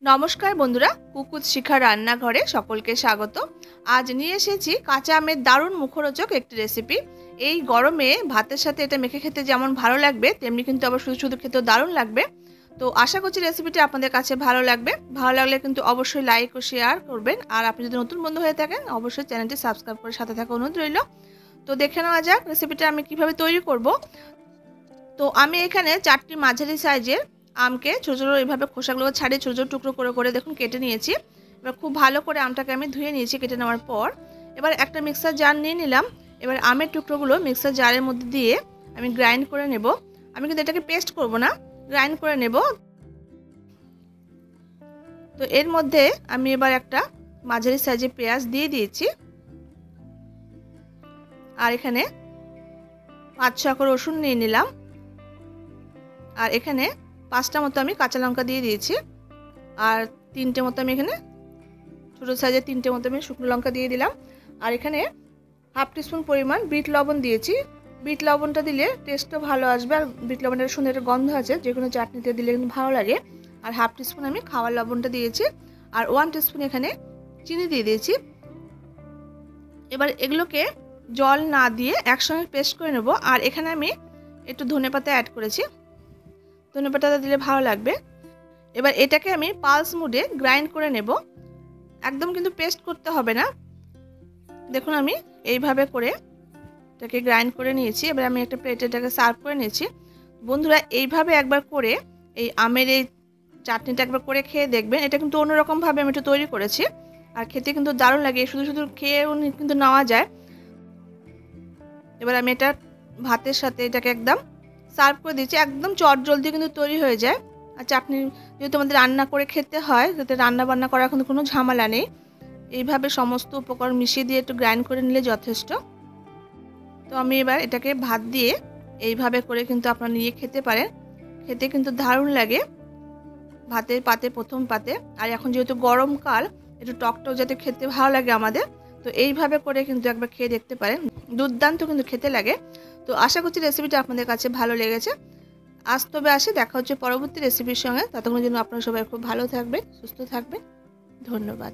নমস্কার বন্ধুরা, কুকুত শিখা রান্নাঘরে সকলকে স্বাগত। আজ নিয়ে এসেছি কাঁচা আমের দারুণ মুখরোচক একটি রেসিপি। এই গরমে ভাতের সাথে এটা মেখে খেতে যেমন ভালো লাগবে, তেমনি কিন্তু আবার শুধু শুধু খেতেও দারুণ লাগবে। তো আশা করছি রেসিপিটি আপনাদের কাছে ভালো লাগবে। ভালো লাগলে কিন্তু অবশ্যই লাইক ও শেয়ার করবেন। আর আপনি যদি নতুন বন্ধু হয়ে থাকেন, অবশ্যই চ্যানেলটি সাবস্ক্রাইব করে সাথে থাকা অনুরোধ রইল। তো দেখে নেওয়া যাক রেসিপিটা আমি কিভাবে তৈরি করব। তো আমি এখানে 4টি মাঝারি সাইজের আমকে ছোটো ছোটো এইভাবে খোসাগুলো ছাড়িয়ে ছোটো ছোটো টুকরো করে করে দেখুন কেটে নিয়েছি। এবার খুব ভালো করে আমটাকে আমি ধুয়ে নিয়েছি কেটে নেওয়ার পর। এবার একটা মিক্সার জার নিয়ে নিলাম। এবার আমের টুকরোগুলো মিক্সার জারের মধ্যে দিয়ে আমি গ্রাইন্ড করে নেব। আমি কিন্তু এটাকে পেস্ট করব না, গ্রাইন্ড করে নেব। তো এর মধ্যে আমি এবার একটা মাঝারি সাইজের পেঁয়াজ দিয়ে দিয়েছি। আর এখানে 5-6 কোয়া রসুন নিয়ে নিলাম। আর এখানে 5টা মতো আমি কাঁচা লঙ্কা দিয়ে দিয়েছি। আর 3টে মতো আমি এখানে ছোটো সাইজের 3টে মতো আমি শুকনো লঙ্কা দিয়ে দিলাম। আর এখানে হাফ টিস্পুন পরিমাণ বিট লবণ দিয়েছি। বিট লবণটা দিলে টেস্টটা ভালো আসবে। আর বিট লবণের সুন্দর একটা গন্ধ আছে, যে কোনো চাটনিতে দিলে কিন্তু ভালো লাগে। আর হাফ টিস্পুন আমি খাওয়ার লবণটা দিয়েছি। আর 1 টিস্পুন এখানে চিনি দিয়ে দিয়েছি। এবার এগুলোকে জল না দিয়ে একসঙ্গে পেস্ট করে নেব। আর এখানে আমি একটু ধনেপাতা অ্যাড করেছি, ধনেপাতাটা দিলে ভালো লাগবে। এবার এটাকে আমি পালস মুডে গ্রাইন্ড করে নেব, একদম কিন্তু পেস্ট করতে হবে না। দেখুন আমি এইভাবে করে এটাকে গ্রাইন্ড করে নিয়েছি। এবার আমি একটা প্লেটে এটাকে সার্ভ করে নিয়েছি। বন্ধুরা, এইভাবে একবার করে এই আমের এই চাটনিটা একবার করে খেয়ে দেখবেন। এটা কিন্তু অন্যরকমভাবে আমি একটু তৈরি করেছি, আর খেতে কিন্তু দারুণ লাগে। শুধু শুধু খেয়েও কিন্তু নেওয়া যায়। এবার আমি এটা ভাতের সাথে এটাকে একদম সার্ভ করে দিচ্ছি। একদম চটজলদি কিন্তু তৈরি হয়ে যায়। আর চাটনি যেহেতু আমাদের রান্না করে খেতে হয়, যাতে রান্না বান্না করার কিন্তু কোনো ঝামেলা নেই। এইভাবে সমস্ত উপকরণ মিশিয়ে দিয়ে একটু গ্রাইন্ড করে নিলে যথেষ্ট। তো আমি এবার এটাকে ভাত দিয়ে এইভাবে করে কিন্তু আপনারা নিয়ে খেতে পারেন। খেতে কিন্তু দারুণ লাগে ভাতের পাতে, প্রথম পাতে। আর এখন যেহেতু গরমকাল, একটু টকটক যাতে খেতে ভালো লাগে আমাদের, তো এইভাবে করে কিন্তু একবার খেয়ে দেখতে পারেন। দুর্দান্ত কিন্তু খেতে লাগে। তো আশা করছি রেসিপিটা আপনাদের কাছে ভালো লেগেছে। আজ তবে আসি, দেখা হচ্ছে পরবর্তী রেসিপির সঙ্গে। ততক্ষণের জন্য আপনারা সবাই খুব ভালো থাকবেন, সুস্থ থাকবেন। ধন্যবাদ।